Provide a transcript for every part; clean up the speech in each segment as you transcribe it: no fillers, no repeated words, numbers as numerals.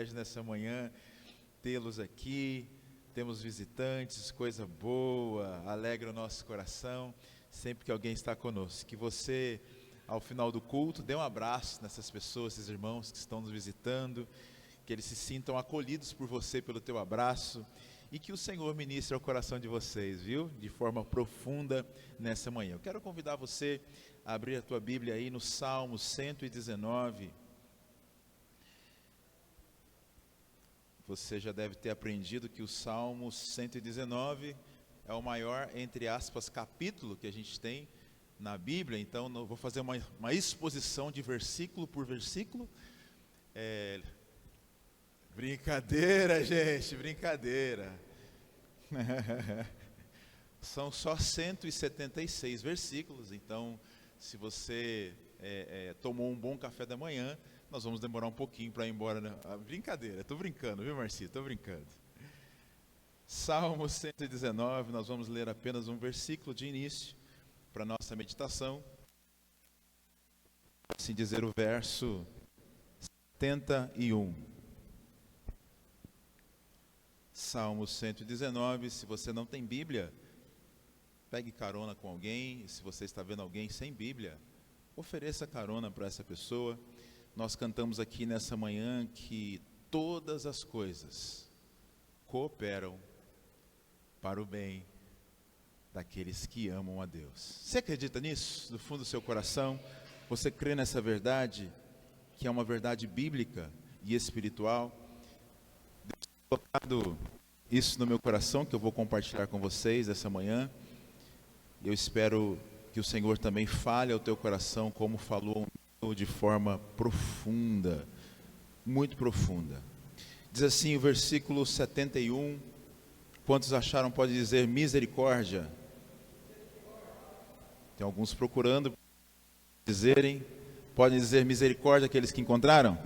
privilégio nessa manhã tê-los aqui. Temos visitantes, coisa boa, alegra o nosso coração sempre que alguém está conosco. Que você, ao final do culto, dê um abraço nessas pessoas, esses irmãos que estão nos visitando, que eles se sintam acolhidos por você, pelo teu abraço, e que o Senhor ministre ao coração de vocês, viu? De forma profunda nessa manhã. Eu quero convidar você a abrir a tua Bíblia aí no Salmo 119. Você já deve ter aprendido que o Salmo 119 é o maior, entre aspas, capítulo que a gente tem na Bíblia. Então, eu vou fazer uma exposição de versículo por versículo. Brincadeira, gente, brincadeira. São só 176 versículos, então, se você tomou um bom café da manhã, nós vamos demorar um pouquinho para ir embora. Brincadeira, estou brincando, viu, Marci? Estou brincando. Salmo 119, nós vamos ler apenas um versículo de início para a nossa meditação. Assim dizer, o verso 71. Salmo 119, se você não tem Bíblia, pegue carona com alguém. Se você está vendo alguém sem Bíblia, ofereça carona para essa pessoa. Nós cantamos aqui nessa manhã que todas as coisas cooperam para o bem daqueles que amam a Deus. Você acredita nisso? Do fundo do seu coração, você crê nessa verdade, que é uma verdade bíblica e espiritual? Deus tem colocado isso no meu coração, que eu vou compartilhar com vocês essa manhã. Eu espero que o Senhor também fale ao teu coração, como falou de forma profunda, muito profunda. Diz assim o versículo 71, quantos acharam pode dizer misericórdia? Tem alguns procurando dizerem, podem dizer misericórdia aqueles que encontraram?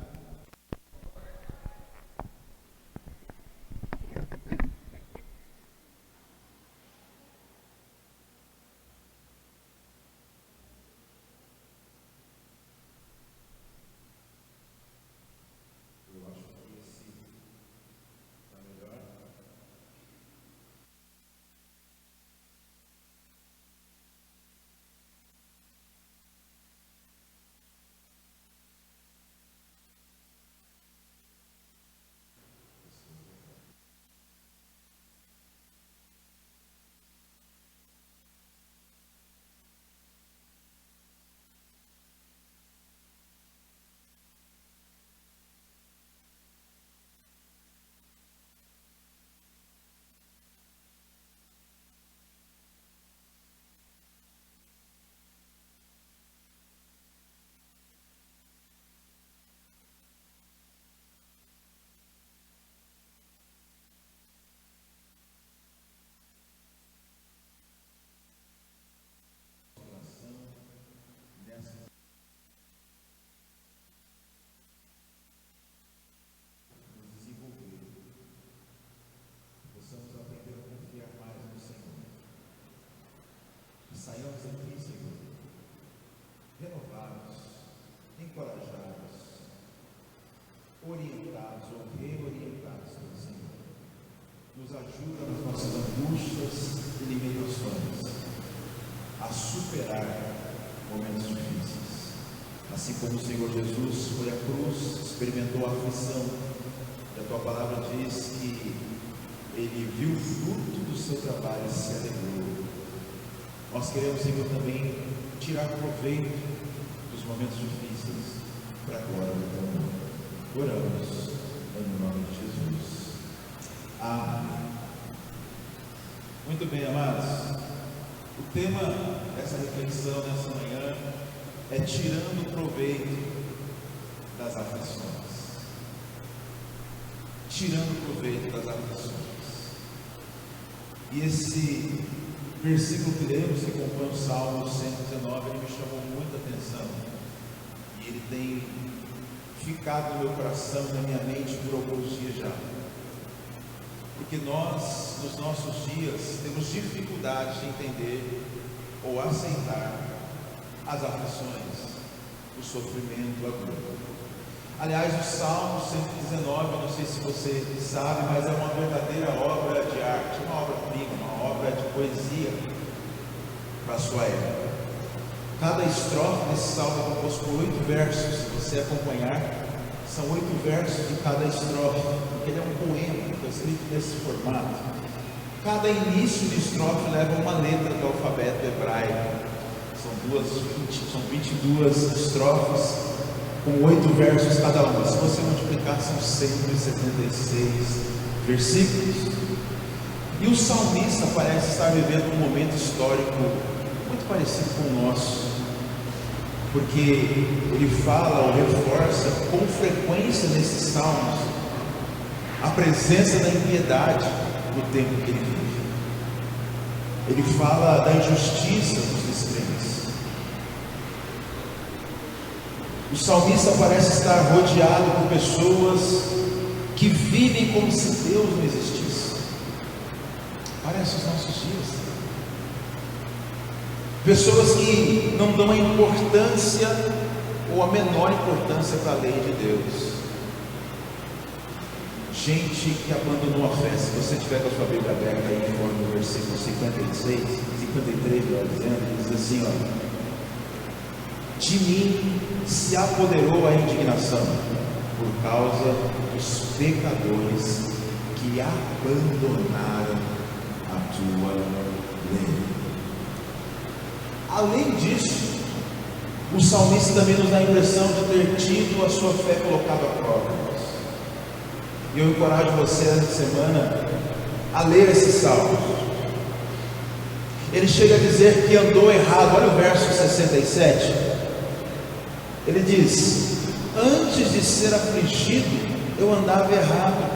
Saiamos aqui, Senhor, renovados, encorajados, orientados ou reorientados pelo Senhor. Nos ajuda nas nossas angústias e limitações a superar momentos difíceis. Assim como o Senhor Jesus foi à cruz, experimentou a aflição, e a Tua palavra diz que Ele viu o fruto do seu trabalho e se alegrou. Nós queremos, Senhor, também tirar proveito dos momentos difíceis para a glória do Teu nome. Oramos em nome de Jesus. Amém. Muito bem, amados. O tema dessa reflexão nessa manhã é tirando proveito das aflições. Tirando proveito das aflições. E esse versículo que lemos, que compõe o Salmo 119, ele me chamou muita atenção. E ele tem ficado no meu coração, na minha mente por alguns dias já. Porque nós, nos nossos dias, temos dificuldade de entender ou aceitar as aflições, o sofrimento, a dor. Aliás, o Salmo 119, não sei se você sabe, mas é uma verdadeira obra de arte, uma obra-prima, uma obra de poesia para a sua época. Cada estrofe desse salmo é composto por 8 versos. Se você acompanhar, são 8 versos de cada estrofe, porque ele é um poema, foi escrito nesse formato. Cada início de estrofe leva uma letra do alfabeto hebraico. São 22 estrofes, com 8 versos cada uma. Se você multiplicar, são 176 versículos. E o salmista parece estar vivendo um momento histórico muito parecido com o nosso, porque ele fala ou reforça com frequência nesses salmos a presença da impiedade no tempo que ele vive. Ele fala da injustiça dos descrentes. O salmista parece estar rodeado por pessoas que vivem como se Deus não existisse. Parece os nossos dias. Pessoas que não dão a importância ou a menor importância para a lei de Deus. Gente que abandonou a fé. Se você tiver com a sua Bíblia aberta aí, no versículo 53, ele diz assim, ó: de mim se apoderou a indignação por causa dos pecadores que abandonaram a tua lei. Além disso, o salmista também nos dá a impressão de ter tido a sua fé colocada à prova. E eu encorajo você essa semana a ler esse salmo. Ele chega a dizer que andou errado. Olha o verso 67. Ele diz: antes de ser afligido, eu andava errado,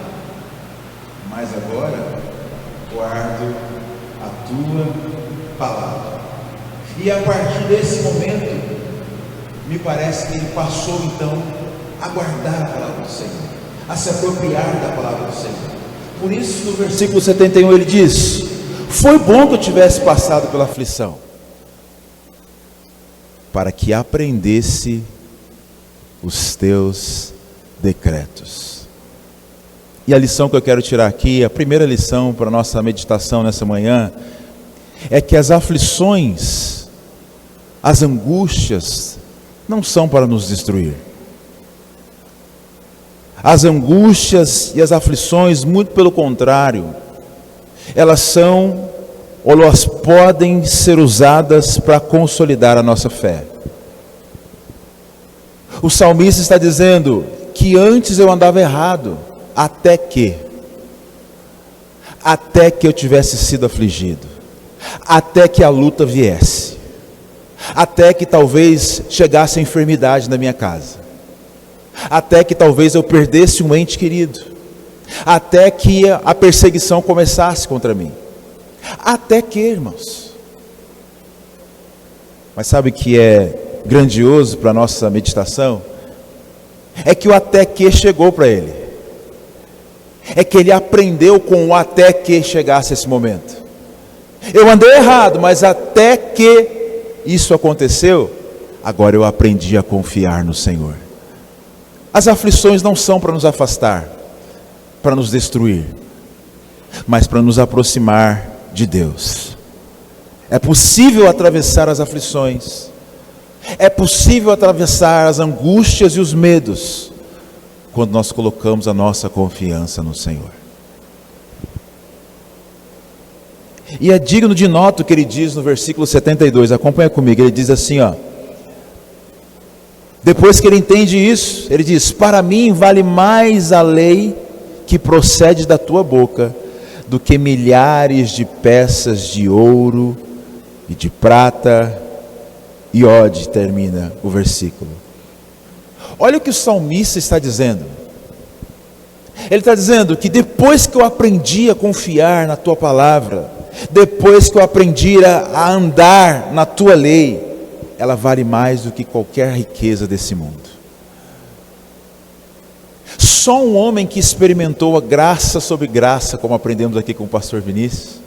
mas agora guardo a tua palavra. E a partir desse momento, me parece que ele passou então a guardar a palavra do Senhor, a se apropriar da palavra do Senhor. Por isso, no versículo 71 ele diz: foi bom que eu tivesse passado pela aflição, para que aprendesse os teus decretos. E a lição que eu quero tirar aqui, a primeira lição para a nossa meditação nessa manhã, é que as aflições, as angústias, não são para nos destruir. As angústias e as aflições, muito pelo contrário, elas são, ou elas podem ser usadas para consolidar a nossa fé. O salmista está dizendo que antes eu andava errado, até que eu tivesse sido afligido, até que a luta viesse, até que talvez chegasse a enfermidade na minha casa, até que talvez eu perdesse um ente querido, até que a perseguição começasse contra mim, até que, irmãos. Mas sabe o que é grandioso para a nossa meditação? É que o até que chegou para ele, é que ele aprendeu com o até que chegasse esse momento. Eu andei errado, mas até que isso aconteceu, agora eu aprendi a confiar no Senhor. As aflições não são para nos afastar, para nos destruir, mas para nos aproximar de Deus. É possível atravessar as aflições, é possível atravessar as angústias e os medos, quando nós colocamos a nossa confiança no Senhor. E é digno de nota o que ele diz no versículo 72, acompanha comigo, ele diz assim, ó: depois que ele entende isso, ele diz: para mim vale mais a lei que procede da tua boca, do que milhares de peças de ouro e de prata. E onde termina o versículo? Olha o que o salmista está dizendo. Ele está dizendo que depois que eu aprendi a confiar na tua palavra, depois que eu aprendi a andar na tua lei, ela vale mais do que qualquer riqueza desse mundo. Só um homem que experimentou a graça sobre graça, como aprendemos aqui com o pastor Vinícius,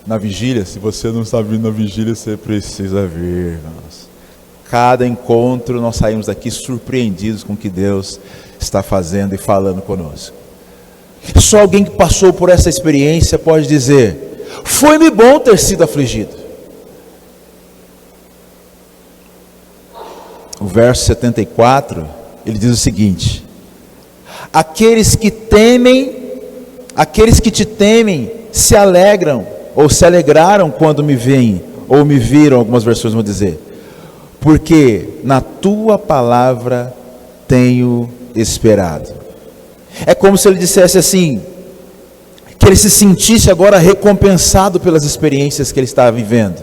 na vigília. Se você não está vindo na vigília, você precisa vir, irmãos. Cada encontro nós saímos daqui surpreendidos com o que Deus está fazendo e falando conosco. Só alguém que passou por essa experiência pode dizer: foi-me bom ter sido afligido. O verso 74, ele diz o seguinte: aqueles que te temem se alegram, ou se alegraram quando me veem, ou me viram, algumas versões vão dizer, porque na tua palavra tenho esperado. É como se ele dissesse assim, que ele se sentisse agora recompensado pelas experiências que ele estava vivendo.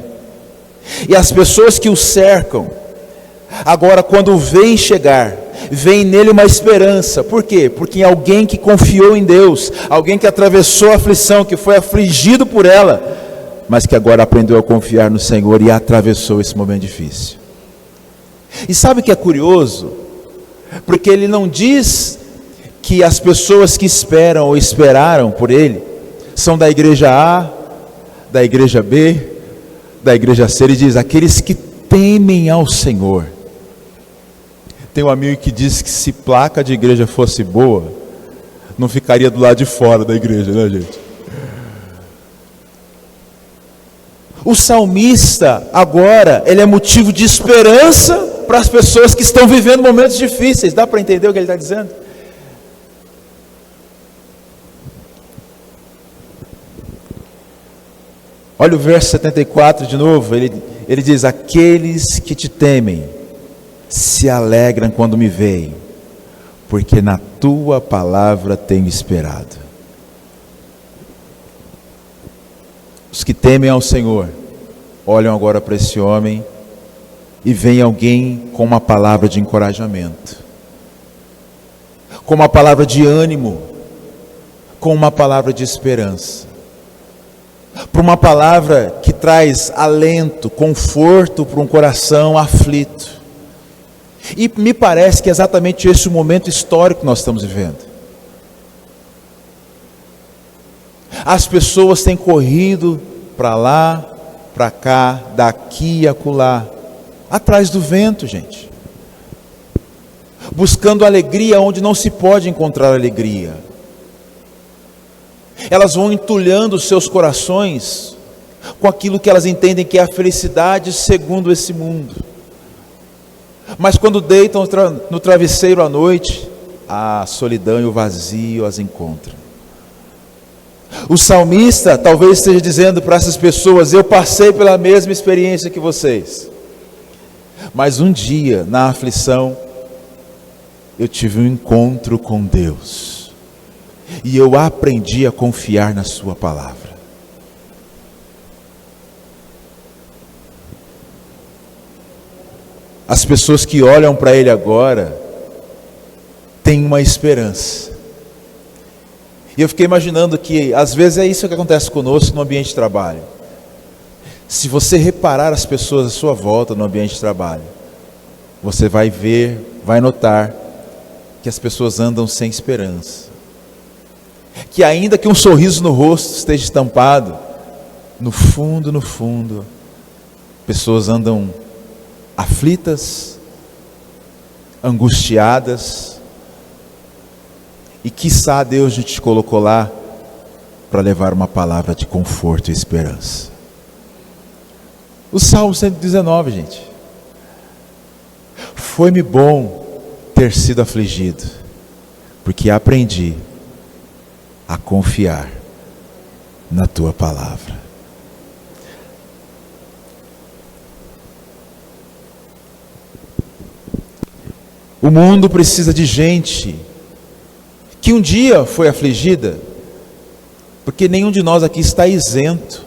E as pessoas que o cercam, agora quando o veem chegar, veem nele uma esperança. Por quê? Porque em alguém que confiou em Deus, alguém que atravessou a aflição, que foi afligido por ela, mas que agora aprendeu a confiar no Senhor e atravessou esse momento difícil. E sabe o que é curioso? Porque ele não diz que as pessoas que esperam ou esperaram por ele são da igreja A, da igreja B, da igreja C. Ele diz: aqueles que temem ao Senhor. Tem um amigo que diz que se placa de igreja fosse boa, não ficaria do lado de fora da igreja, né, gente? O salmista agora, ele é motivo de esperança para as pessoas que estão vivendo momentos difíceis. Dá para entender o que ele está dizendo? Olha o verso 74 de novo, ele diz: aqueles que te temem se alegram quando me veem, porque na tua palavra tenho esperado. Os que temem ao Senhor olham agora para esse homem e veem alguém com uma palavra de encorajamento, com uma palavra de ânimo, com uma palavra de esperança, por uma palavra que traz alento, conforto para um coração aflito. E me parece que é exatamente esse o momento histórico que nós estamos vivendo. As pessoas têm corrido para lá, para cá, daqui e acolá, atrás do vento, gente, buscando alegria onde não se pode encontrar alegria. Elas vão entulhando os seus corações com aquilo que elas entendem que é a felicidade segundo esse mundo. Mas quando deitam no travesseiro à noite, a solidão e o vazio as encontram. O salmista talvez esteja dizendo para essas pessoas: eu passei pela mesma experiência que vocês, mas um dia na aflição eu tive um encontro com Deus e eu aprendi a confiar na sua palavra. As pessoas que olham para ele agora têm uma esperança. E eu fiquei imaginando que às vezes é isso que acontece conosco no ambiente de trabalho. Se você reparar as pessoas à sua volta no ambiente de trabalho, você vai ver, vai notar que as pessoas andam sem esperança. Que ainda que um sorriso no rosto esteja estampado, no fundo, pessoas andam aflitas, angustiadas, e quiçá Deus te colocou lá para levar uma palavra de conforto e esperança. O Salmo 119, gente. Foi-me bom ter sido afligido, porque aprendi a confiar na tua palavra. O mundo precisa de gente que um dia foi afligida, porque nenhum de nós aqui está isento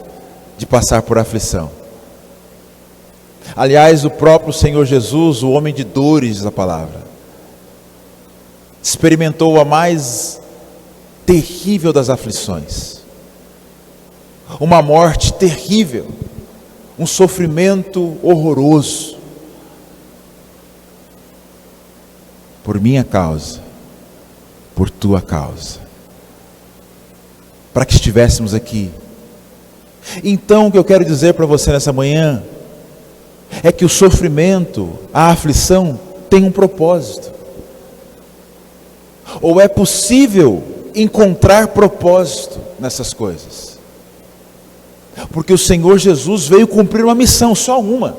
de passar por aflição. Aliás, o próprio Senhor Jesus, o homem de dores da palavra, experimentou a mais terrível das aflições, uma morte terrível, um sofrimento horroroso, por minha causa, por tua causa, para que estivéssemos aqui. Então o que eu quero dizer para você nessa manhã é que o sofrimento, a aflição, tem um propósito. Ou é possível encontrar propósito nessas coisas? Porque o Senhor Jesus veio cumprir uma missão, só uma.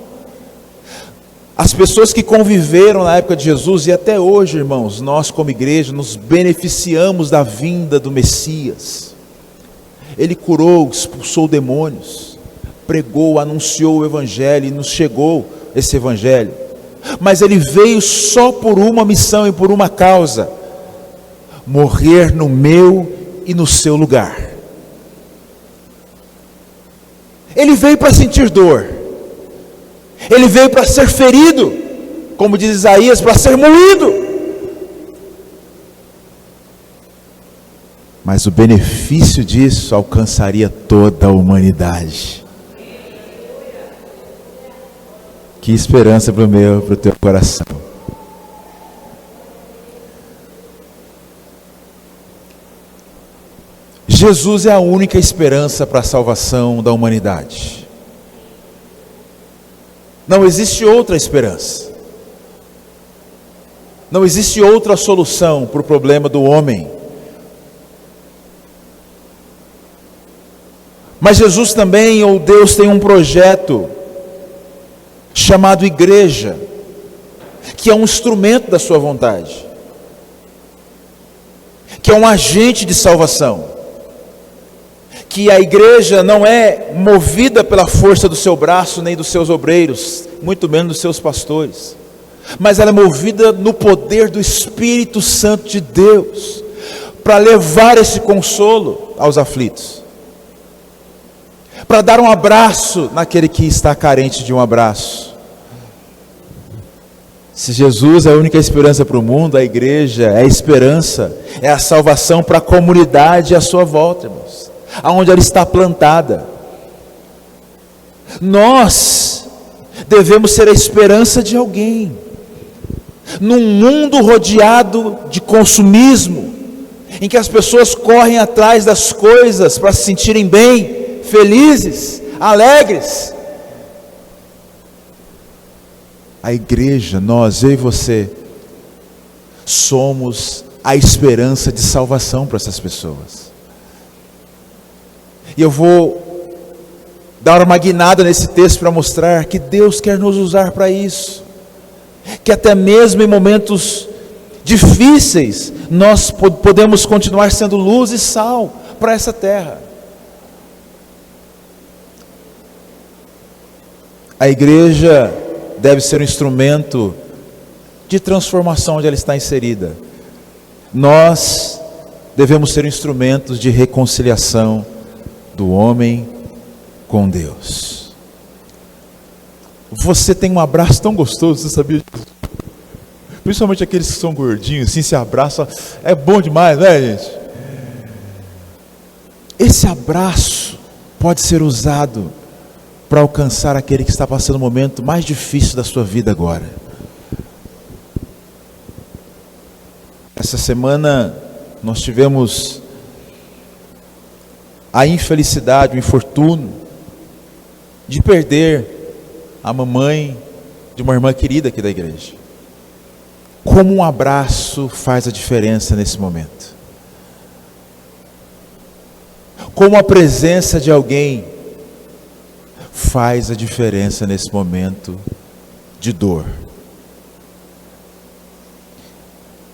As pessoas que conviveram na época de Jesus, e até hoje, irmãos, nós como igreja nos beneficiamos da vinda do Messias. Ele curou, expulsou demônios, pregou, anunciou o Evangelho, e nos chegou esse Evangelho. Mas ele veio só por uma missão e por uma causa: morrer no meu e no seu lugar. Ele veio para sentir dor. Ele veio para ser ferido, como diz Isaías, para ser moído. Mas o benefício disso alcançaria toda a humanidade. Que esperança para o teu coração. Jesus é a única esperança para a salvação da humanidade. Não existe outra esperança. Não existe outra solução para o problema do homem. Mas Jesus também, ou Deus, tem um projeto chamado igreja, que é um instrumento da sua vontade, que é um agente de salvação. Que a igreja não é movida pela força do seu braço, nem dos seus obreiros, muito menos dos seus pastores, mas ela é movida no poder do Espírito Santo de Deus, para levar esse consolo aos aflitos, para dar um abraço naquele que está carente de um abraço. Se Jesus é a única esperança para o mundo, a igreja é a esperança, é a salvação para a comunidade à sua volta, irmãos, aonde ela está plantada. Nós devemos ser a esperança de alguém, num mundo rodeado de consumismo, em que as pessoas correm atrás das coisas para se sentirem bem, felizes, alegres. A igreja, nós, eu e você, somos a esperança de salvação para essas pessoas. E eu vou dar uma guinada nesse texto para mostrar que Deus quer nos usar para isso. Que até mesmo em momentos difíceis, nós podemos continuar sendo luz e sal para essa terra. A igreja deve ser um instrumento de transformação onde ela está inserida. Nós devemos ser instrumentos de reconciliação do homem com Deus. Você tem um abraço tão gostoso, você sabia disso? Principalmente aqueles que são gordinhos, assim, se abraçam, é bom demais, né, gente? Esse abraço pode ser usado para alcançar aquele que está passando o momento mais difícil da sua vida agora. Essa semana nós tivemos a infelicidade, o infortúnio de perder a mamãe de uma irmã querida aqui da igreja. Como um abraço faz a diferença nesse momento. Como a presença de alguém faz a diferença nesse momento de dor.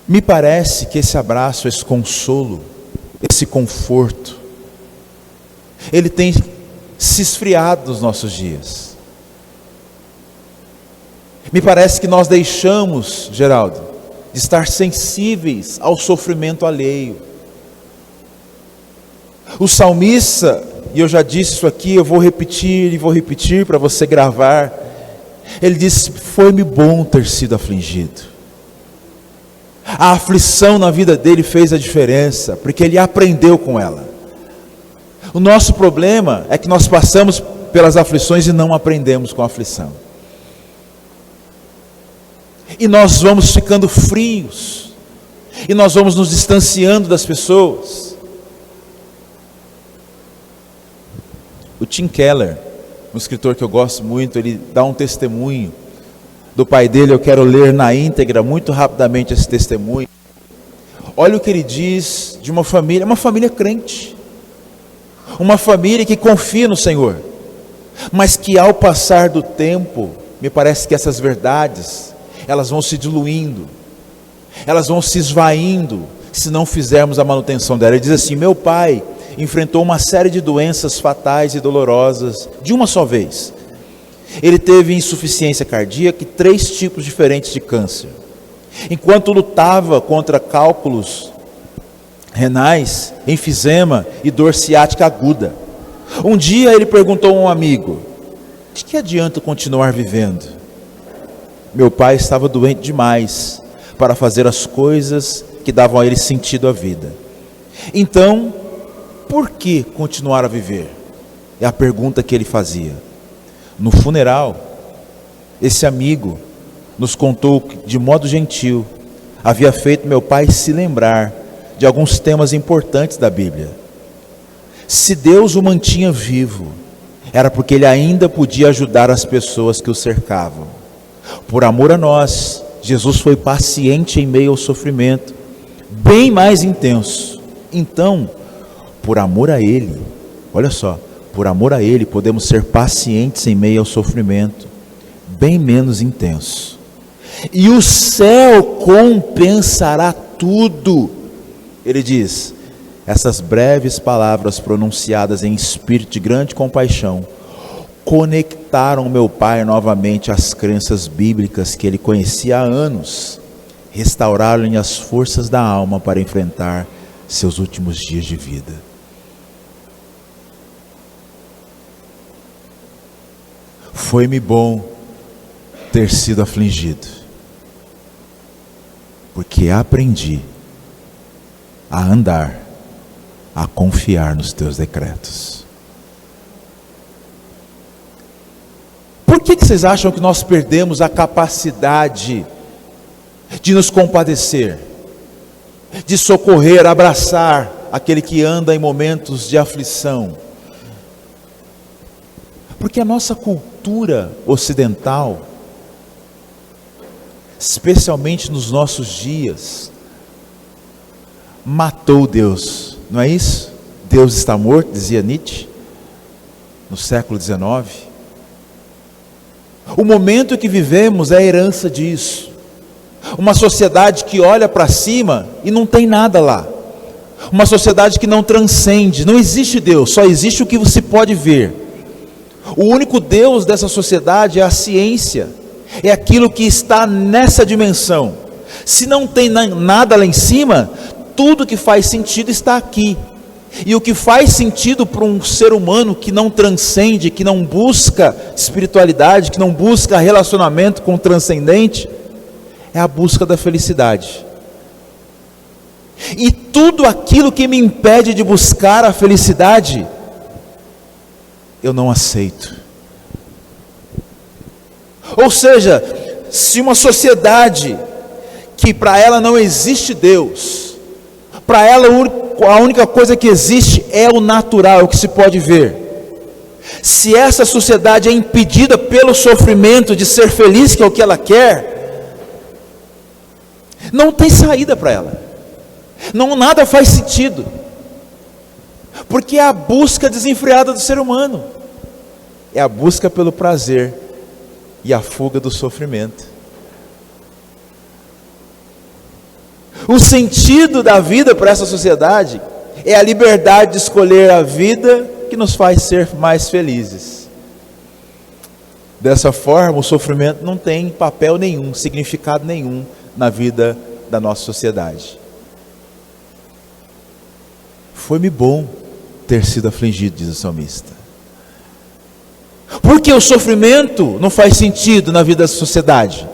Me parece que esse abraço, esse consolo, esse conforto, ele tem se esfriado nos nossos dias. Me parece que nós deixamos, Geraldo, de estar sensíveis ao sofrimento alheio. O salmista, e eu já disse isso aqui, eu vou repetir para você gravar. Ele disse: foi-me bom ter sido afligido. A aflição na vida dele fez a diferença, porque ele aprendeu com ela. O nosso problema é que nós passamos pelas aflições e não aprendemos com a aflição. E nós vamos ficando frios, e nós vamos nos distanciando das pessoas. O Tim Keller, um escritor que eu gosto muito, ele dá um testemunho do pai dele. Eu quero ler na íntegra, muito rapidamente, esse testemunho. Olha o que ele diz de uma família crente, uma família que confia no Senhor, mas que ao passar do tempo, me parece que essas verdades, elas vão se diluindo, elas vão se esvaindo, se não fizermos a manutenção dela. Ele diz assim: meu pai enfrentou uma série de doenças fatais e dolorosas de uma só vez. Ele teve insuficiência cardíaca e 3 tipos diferentes de câncer. Enquanto lutava contra cálculos renais, enfisema e dor ciática aguda, um dia ele perguntou a um amigo: de que adianta continuar vivendo? Meu pai estava doente demais para fazer as coisas que davam a ele sentido à vida. Então, por que continuar a viver? É a pergunta que ele fazia. No funeral, esse amigo nos contou que, de modo gentil, havia feito meu pai se lembrar de alguns temas importantes da Bíblia. Se Deus o mantinha vivo, era porque ele ainda podia ajudar as pessoas que o cercavam. Por amor a nós, Jesus foi paciente em meio ao sofrimento, bem mais intenso. Então, por amor a Ele, olha só, por amor a Ele podemos ser pacientes em meio ao sofrimento, bem menos intenso. E o céu compensará tudo. Ele diz: essas breves palavras pronunciadas em espírito de grande compaixão conectaram meu pai novamente às crenças bíblicas que ele conhecia há anos, restauraram-lhe as forças da alma para enfrentar seus últimos dias de vida. Foi-me bom ter sido afligido, porque aprendi a andar, a confiar nos teus decretos. Por que vocês acham que nós perdemos a capacidade de nos compadecer, de socorrer, abraçar aquele que anda em momentos de aflição? Porque a nossa cultura ocidental, especialmente nos nossos dias, matou Deus, não é isso? Deus está morto, dizia Nietzsche, no século XIX. O momento que vivemos é a herança disso. Uma sociedade que olha para cima e não tem nada lá. Uma sociedade que não transcende, não existe Deus, só existe o que você pode ver. O único Deus dessa sociedade é a ciência, é aquilo que está nessa dimensão. Se não tem nada lá em cima, tudo que faz sentido está aqui. E o que faz sentido para um ser humano que não transcende, que não busca espiritualidade, que não busca relacionamento com o transcendente, é a busca da felicidade. E tudo aquilo que me impede de buscar a felicidade, eu não aceito. Ou seja, se uma sociedade que para ela não existe Deus, para ela a única coisa que existe é o natural, é o que se pode ver. Se essa sociedade é impedida pelo sofrimento de ser feliz, que é o que ela quer, não tem saída para ela. Não, nada faz sentido. Porque é a busca desenfreada do ser humano. É a busca pelo prazer e a fuga do sofrimento. O sentido da vida para essa sociedade é a liberdade de escolher a vida que nos faz ser mais felizes. Dessa forma, o sofrimento não tem papel nenhum, significado nenhum na vida da nossa sociedade. Foi-me bom ter sido afligido, diz o salmista. Por que o sofrimento não faz sentido na vida da sociedade?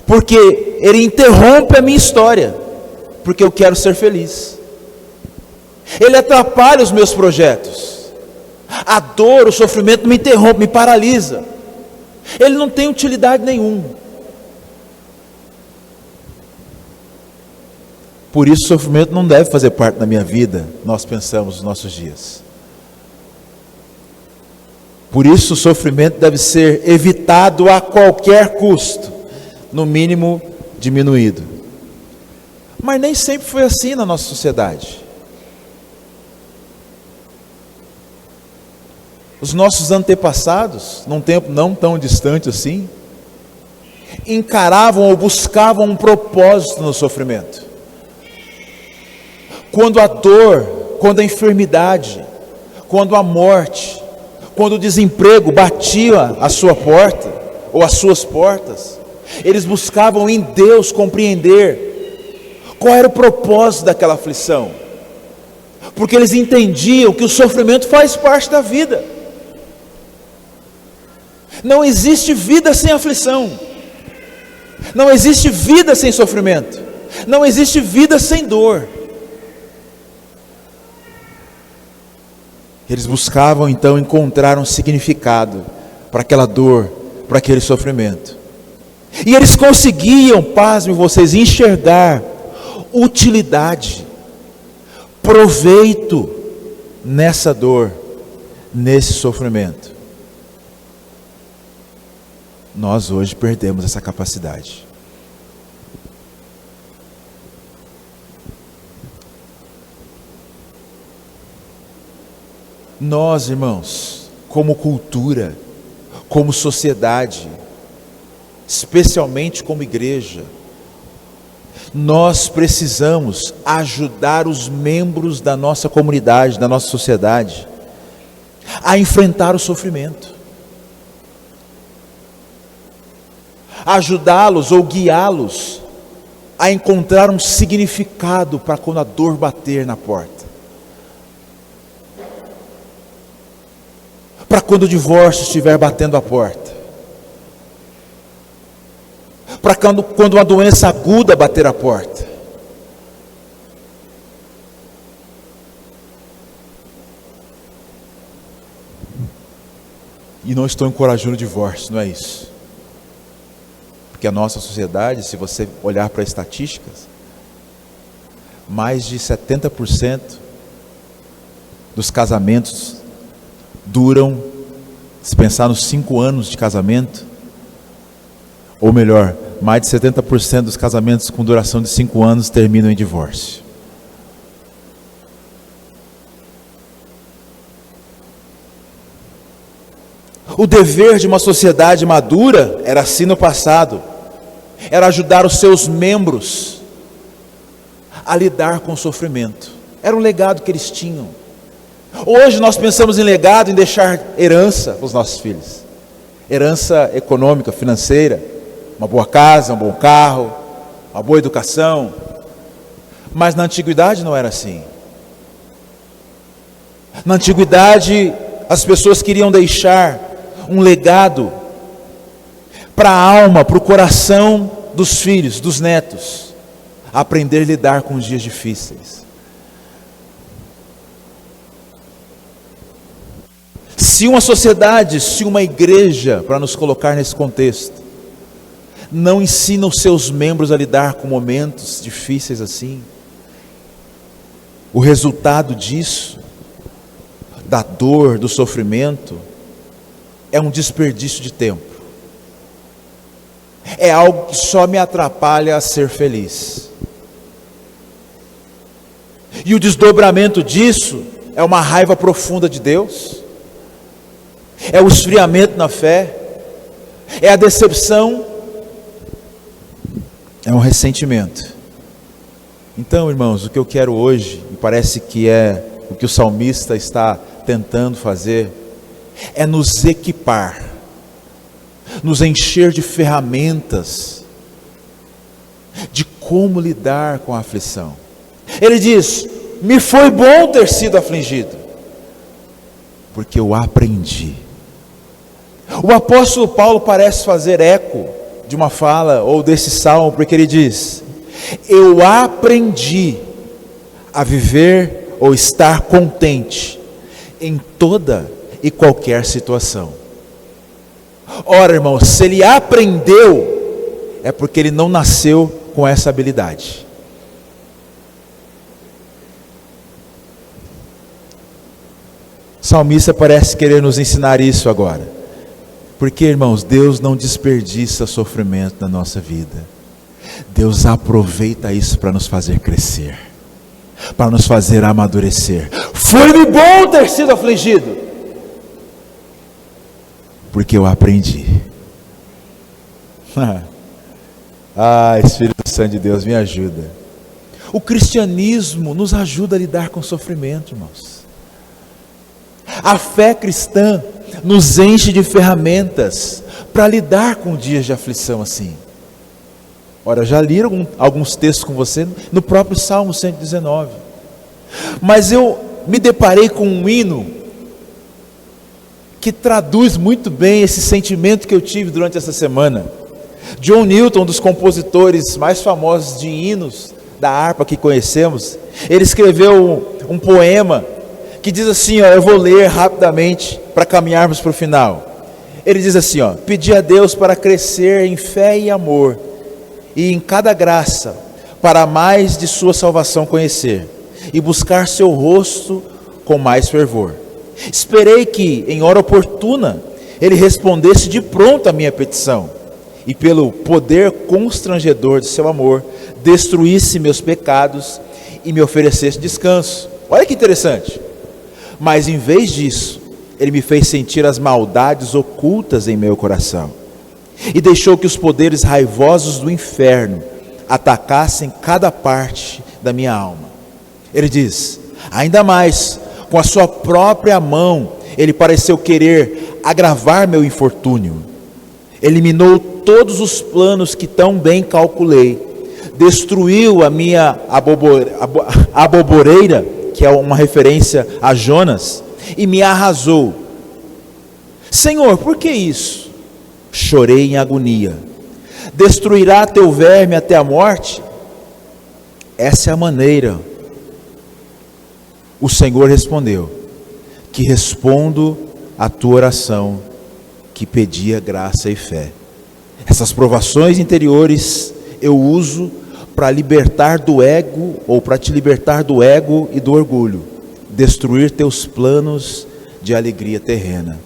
Porque ele interrompe a minha história. Porque eu quero ser feliz. Ele atrapalha os meus projetos. A dor, o sofrimento me interrompe, me paralisa. Ele não tem utilidade nenhuma. Por isso o sofrimento não deve fazer parte da minha vida, nós pensamos nos nossos dias. Por isso o sofrimento deve ser evitado a qualquer custo, no mínimo diminuído. Mas nem sempre foi assim na nossa sociedade. Os nossos antepassados, num tempo não tão distante assim, encaravam ou buscavam um propósito no sofrimento. Quando a dor, quando a enfermidade, quando a morte, quando o desemprego batia à sua porta, ou às suas portas, eles buscavam em Deus compreender qual era o propósito daquela aflição, porque eles entendiam que o sofrimento faz parte da vida. Não existe vida sem aflição, não existe vida sem sofrimento, não existe vida sem dor. Eles buscavam então encontrar um significado para aquela dor, para aquele sofrimento. E eles conseguiam, pasmem vocês, enxergar utilidade, proveito nessa dor, nesse sofrimento. Nós hoje perdemos essa capacidade. Nós, irmãos, como cultura, como sociedade, especialmente como igreja, nós precisamos ajudar os membros da nossa comunidade, da nossa sociedade, a enfrentar o sofrimento, ajudá-los ou guiá-los a encontrar um significado para quando a dor bater na porta, para quando o divórcio estiver batendo a porta, para quando uma doença aguda bater a porta. E não estou encorajando o divórcio, não é isso. Porque a nossa sociedade, se você olhar para estatísticas, mais de 70% dos casamentos duram, se pensar nos 5 anos de casamento, ou melhor, mais de 70% dos casamentos com duração de 5 anos terminam em divórcio. O dever de uma sociedade madura era assim no passado, era ajudar os seus membros a lidar com o sofrimento. Era um legado que eles tinham. Hoje nós pensamos em legado, em deixar herança para os nossos filhos, herança econômica, financeira, uma boa casa, um bom carro, uma boa educação. Mas na antiguidade não era assim. Na antiguidade as pessoas queriam deixar um legado para a alma, para o coração dos filhos, dos netos, aprender a lidar com os dias difíceis. Se uma sociedade, se uma igreja, para nos colocar nesse contexto, não ensina os seus membros a lidar com momentos difíceis assim, o resultado disso, da dor, do sofrimento, é um desperdício de tempo. É algo que só me atrapalha a ser feliz. E o desdobramento disso é uma raiva profunda de Deus, é o esfriamento na fé, é a decepção, é um ressentimento. Então, irmãos, o que eu quero hoje, e parece que é o que o salmista está tentando fazer, é nos equipar, nos encher de ferramentas de como lidar com a aflição. Ele diz: me foi bom ter sido afligido, porque eu aprendi. O apóstolo Paulo parece fazer eco de uma fala ou desse salmo, porque ele diz: eu aprendi a viver ou estar contente em toda e qualquer situação. Ora, irmãos, se ele aprendeu, é porque ele não nasceu com essa habilidade. O salmista parece querer nos ensinar isso agora. Porque, irmãos, Deus não desperdiça sofrimento na nossa vida. Deus aproveita isso para nos fazer crescer, para nos fazer amadurecer. Foi-me bom ter sido afligido, porque eu aprendi. Espírito Santo de Deus, me ajuda. O cristianismo nos ajuda a lidar com o sofrimento, irmãos. A fé cristã nos enche de ferramentas para lidar com dias de aflição assim. Ora, já li alguns textos com você no próprio Salmo 119. Mas eu me deparei com um hino que traduz muito bem esse sentimento que eu tive durante essa semana. John Newton, um dos compositores mais famosos de hinos da harpa que conhecemos, ele escreveu um poema que diz assim, eu vou ler rapidamente para caminharmos para o final. Ele diz assim, pedi a Deus para crescer em fé e amor, e em cada graça, para mais de sua salvação conhecer, e buscar seu rosto com mais fervor. Esperei que, em hora oportuna, Ele respondesse de pronto a minha petição, e pelo poder constrangedor de seu amor, destruísse meus pecados e me oferecesse descanso. Olha que interessante. Mas em vez disso, Ele me fez sentir as maldades ocultas em meu coração, e deixou que os poderes raivosos do inferno atacassem cada parte da minha alma. Ele diz, ainda mais, com a sua própria mão, Ele pareceu querer agravar meu infortúnio. Eliminou todos os planos que tão bem calculei, destruiu a minha aboboreira, que é uma referência a Jonas, e me arrasou. Senhor, por que isso? Chorei em agonia. Destruirá teu verme até a morte? Essa é a maneira. O Senhor respondeu, que respondo à tua oração, que pedia graça e fé. Essas provações interiores eu uso para libertar do ego, ou para te libertar do ego e do orgulho, destruir teus planos de alegria terrena,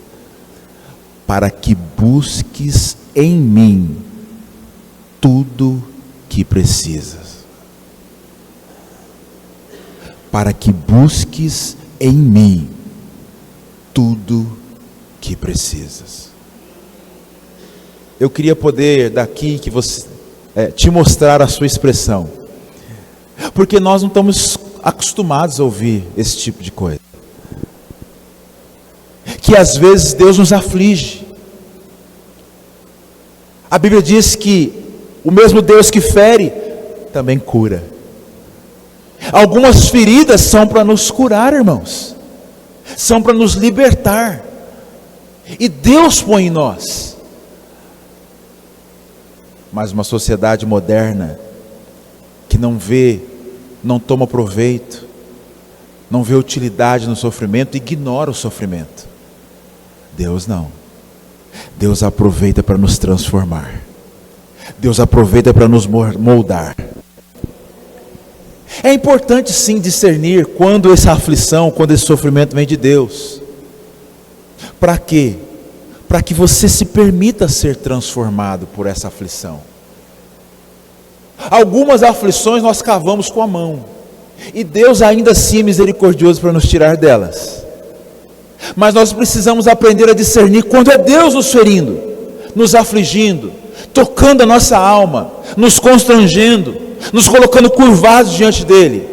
para que busques em mim tudo que precisas. Para que busques em mim tudo que precisas. Eu queria poder daqui que você te mostrar a sua expressão, porque nós não estamos acostumados a ouvir esse tipo de coisa, que às vezes Deus nos aflige. A Bíblia diz que o mesmo Deus que fere, também cura. Algumas feridas são para nos curar, irmãos, são para nos libertar, e Deus põe em nós. Mas uma sociedade moderna, que não vê, não toma proveito, não vê utilidade no sofrimento, ignora o sofrimento. Deus não. Deus aproveita para nos transformar. Deus aproveita para nos moldar. É importante sim discernir quando essa aflição, quando esse sofrimento vem de Deus. Para quê? Para que você se permita ser transformado por essa aflição. Algumas aflições nós cavamos com a mão, e Deus ainda assim é misericordioso para nos tirar delas. Mas nós precisamos aprender a discernir quando é Deus nos ferindo, nos afligindo, tocando a nossa alma, nos constrangendo, nos colocando curvados diante dele,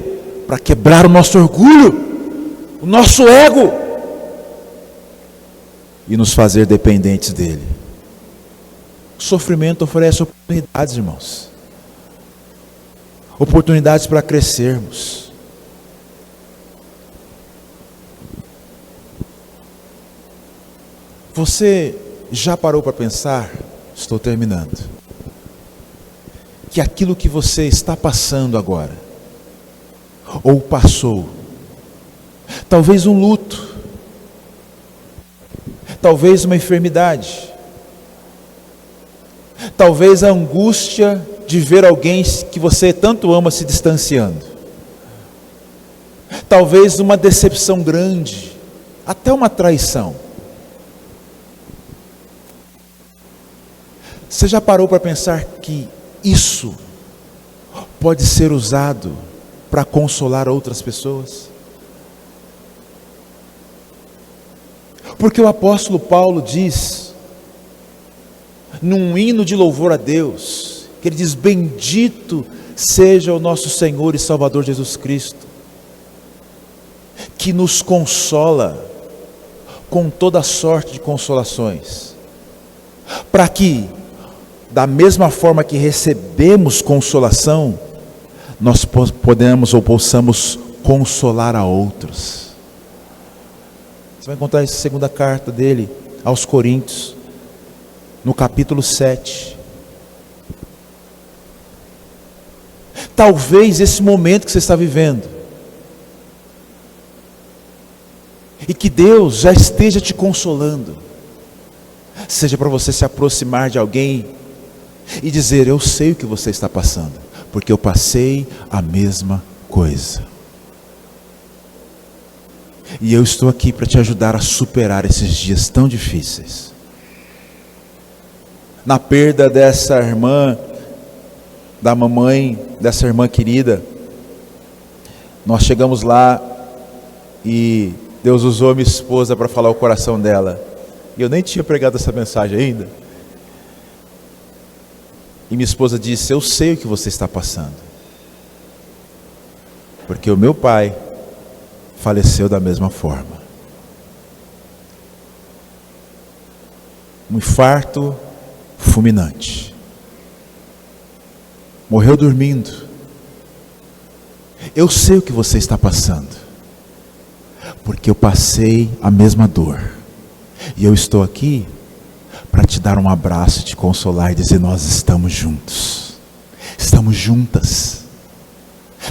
para quebrar o nosso orgulho, o nosso ego, e nos fazer dependentes dele. O sofrimento oferece oportunidades, irmãos, oportunidades para crescermos. Você já parou para pensar, estou terminando, que aquilo que você está passando agora, ou passou, talvez um luto, talvez uma enfermidade, talvez a angústia de ver alguém que você tanto ama se distanciando, talvez uma decepção grande, até uma traição. Você já parou para pensar que isso pode ser usado para consolar outras pessoas? Porque o apóstolo Paulo diz, num hino de louvor a Deus, que ele diz: bendito seja o nosso Senhor e Salvador Jesus Cristo, que nos consola com toda sorte de consolações, para que, da mesma forma que recebemos consolação, nós podemos ou possamos consolar a outros. Você vai encontrar essa segunda carta dele aos Coríntios, no capítulo 7. Talvez esse momento que você está vivendo, e que Deus já esteja te consolando, seja para você se aproximar de alguém e dizer: eu sei o que você está passando, porque eu passei a mesma coisa, e eu estou aqui para te ajudar a superar esses dias tão difíceis. Na perda dessa irmã, da mamãe dessa irmã querida, nós chegamos lá e Deus usou minha esposa para falar o coração dela, e eu nem tinha pregado essa mensagem ainda. E minha esposa disse: eu sei o que você está passando, porque o meu pai faleceu da mesma forma. Um infarto fulminante. Morreu dormindo. Eu sei o que você está passando, porque eu passei a mesma dor. E eu estou aqui para te dar um abraço, te consolar e dizer: nós estamos juntos. Estamos juntas.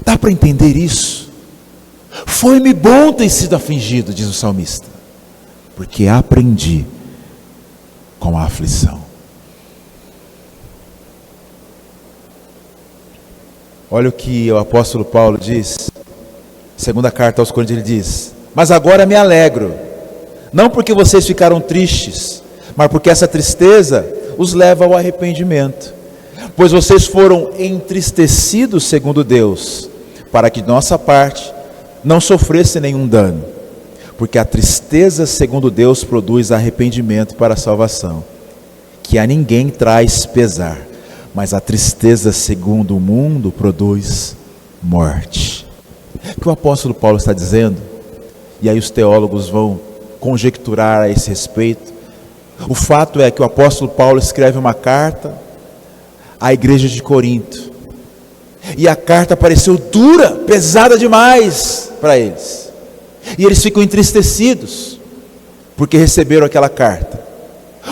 Dá para entender isso? Foi-me bom ter sido afligido, diz o salmista, porque aprendi com a aflição. Olha o que o apóstolo Paulo diz, segunda carta aos Coríntios, ele diz: mas agora me alegro, não porque vocês ficaram tristes, mas porque essa tristeza os leva ao arrependimento, pois vocês foram entristecidos segundo Deus, para que de nossa parte não sofresse nenhum dano, porque a tristeza segundo Deus produz arrependimento para a salvação, que a ninguém traz pesar, mas a tristeza segundo o mundo produz morte. O que o apóstolo Paulo está dizendo, e aí os teólogos vão conjecturar a esse respeito, o fato é que o apóstolo Paulo escreve uma carta à igreja de Corinto, e a carta pareceu dura, pesada demais para eles, e eles ficam entristecidos porque receberam aquela carta.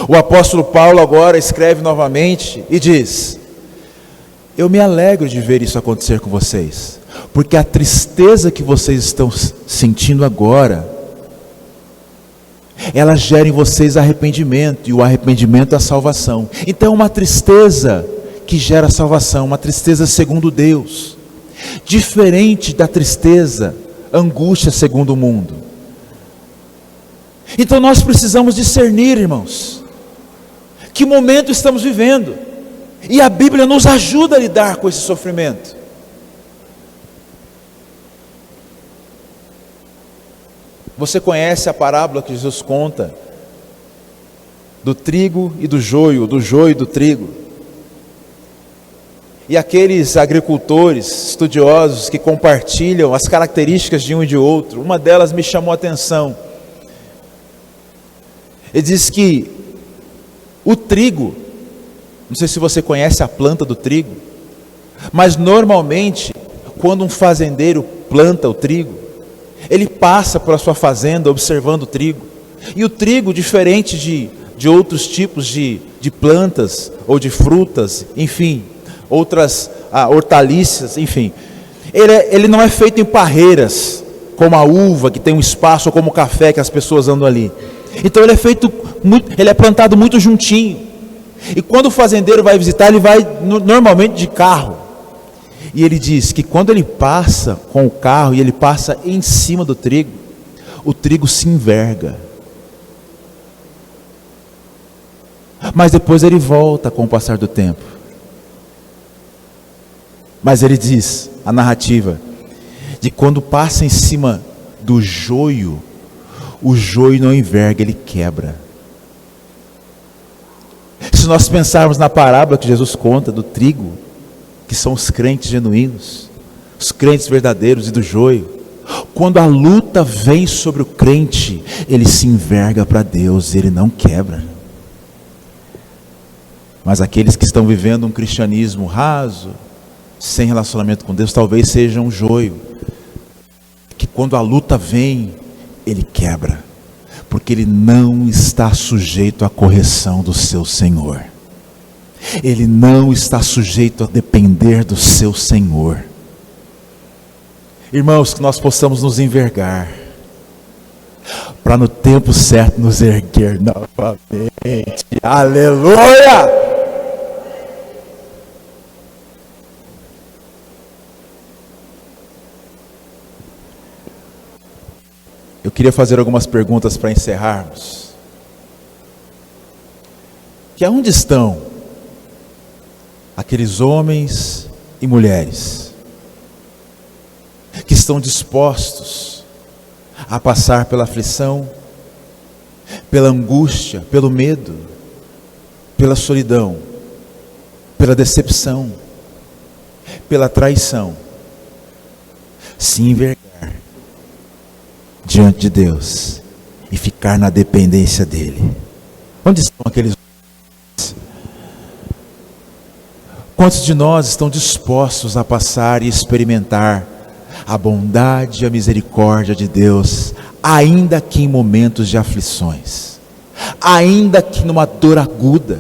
O apóstolo Paulo agora escreve novamente e diz: eu me alegro de ver isso acontecer com vocês, porque a tristeza que vocês estão sentindo agora, ela gera em vocês arrependimento, e o arrependimento é a salvação. Então é uma tristeza que gera salvação, uma tristeza segundo Deus, diferente da tristeza, angústia segundo o mundo. Então nós precisamos discernir, irmãos, que momento estamos vivendo, e a Bíblia nos ajuda a lidar com esse sofrimento. Você conhece a parábola que Jesus conta do trigo e do joio e do trigo? E aqueles agricultores estudiosos que compartilham as características de um e de outro, uma delas me chamou a atenção. Ele diz que o trigo, não sei se você conhece a planta do trigo, mas normalmente quando um fazendeiro planta o trigo, ele passa pela sua fazenda observando o trigo. E o trigo, diferente de outros tipos de plantas ou de frutas, enfim, outras hortaliças, enfim, ele não é feito em parreiras, como a uva que tem um espaço, ou como o café que as pessoas andam ali. Então ele é plantado muito juntinho, e quando o fazendeiro vai visitar, ele vai normalmente de carro, e ele diz que quando ele passa com o carro, e ele passa em cima do trigo, o trigo se enverga. Mas depois ele volta com o passar do tempo. Mas ele diz, a narrativa, de quando passa em cima do joio, o joio não enverga, ele quebra. Se nós pensarmos na parábola que Jesus conta do trigo, que são os crentes genuínos, os crentes verdadeiros, e do joio, quando a luta vem sobre o crente, ele se enverga para Deus, ele não quebra. Mas aqueles que estão vivendo um cristianismo raso, sem relacionamento com Deus, talvez sejam um joio, que quando a luta vem, ele quebra, porque ele não está sujeito à correção do seu Senhor. Ele não está sujeito a depender do seu Senhor. Irmãos, que nós possamos nos envergar, para no tempo certo nos erguer novamente. Aleluia! Eu queria fazer algumas perguntas para encerrarmos. Que aonde estão aqueles homens e mulheres que estão dispostos a passar pela aflição, pela angústia, pelo medo, pela solidão, pela decepção, pela traição, se envergar diante de Deus e ficar na dependência dele? Onde estão aqueles homens? Quantos de nós estão dispostos a passar e experimentar a bondade e a misericórdia de Deus, ainda que em momentos de aflições, ainda que numa dor aguda,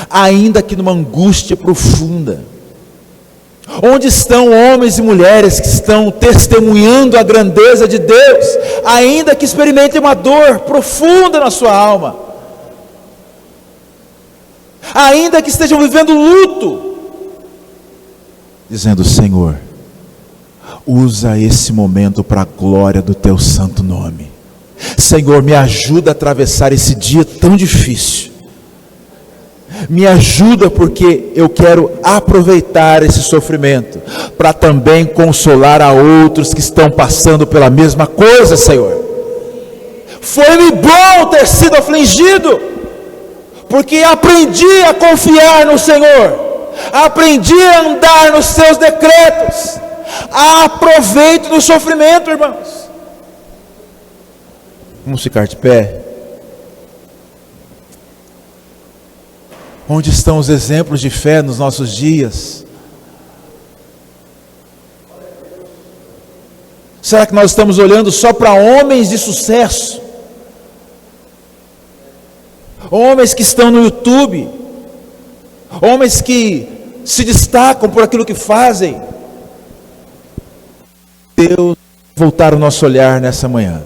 ainda que numa angústia profunda? Onde estão homens e mulheres que estão testemunhando a grandeza de Deus, ainda que experimentem uma dor profunda na sua alma, ainda que estejam vivendo luto, dizendo: Senhor, usa esse momento para a glória do teu santo nome. Senhor, me ajuda a atravessar esse dia tão difícil. Me ajuda, porque eu quero aproveitar esse sofrimento para também consolar a outros que estão passando pela mesma coisa, Senhor. Foi-me bom ter sido afligido, porque aprendi a confiar no Senhor, aprendi a andar nos seus decretos. Aproveito do sofrimento, irmãos. Vamos ficar de pé. Onde estão os exemplos de fé nos nossos dias? Será que nós estamos olhando só para homens de sucesso? Homens que estão no YouTube, homens que se destacam por aquilo que fazem? Deus, voltar o nosso olhar nessa manhã,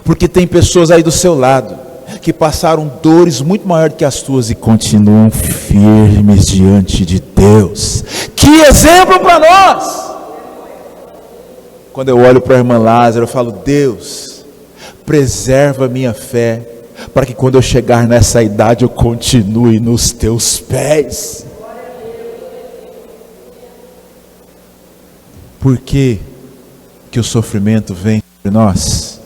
porque tem pessoas aí do seu lado que passaram dores muito maiores que as tuas e continuam firmes diante de Deus. Que exemplo para nós! Quando eu olho para a irmã Lázaro, eu falo: Deus, preserva a minha fé, para que quando eu chegar nessa idade eu continue nos teus pés. Por que que o sofrimento vem sobre nós?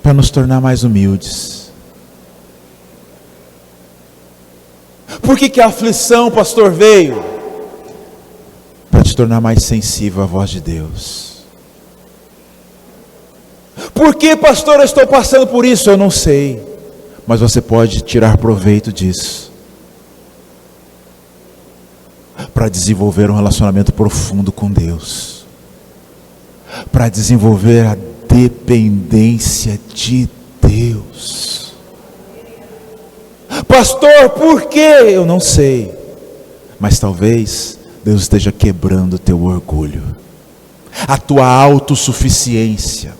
Para nos tornar mais humildes. Por que a aflição, pastor, veio? Para te tornar mais sensível à voz de Deus. Por que, pastor, eu estou passando por isso? Eu não sei, mas você pode tirar proveito disso para desenvolver um relacionamento profundo com Deus, para desenvolver a dependência de Deus. Pastor, por quê? Eu não sei, mas talvez Deus esteja quebrando o teu orgulho, a tua autossuficiência.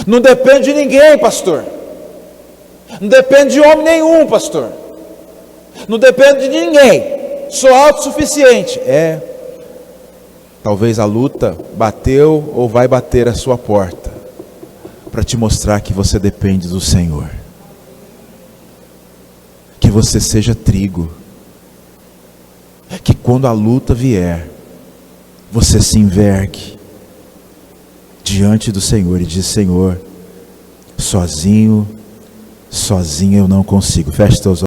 Não depende de ninguém, pastor. Não depende de homem nenhum, pastor. Não depende de ninguém. Sou autossuficiente. Talvez a luta bateu ou vai bater a sua porta, para te mostrar que você depende do Senhor. Que você seja trigo. Que quando a luta vier, você se envergue diante do Senhor e diz: Senhor, sozinho eu não consigo. Feche teus olhos.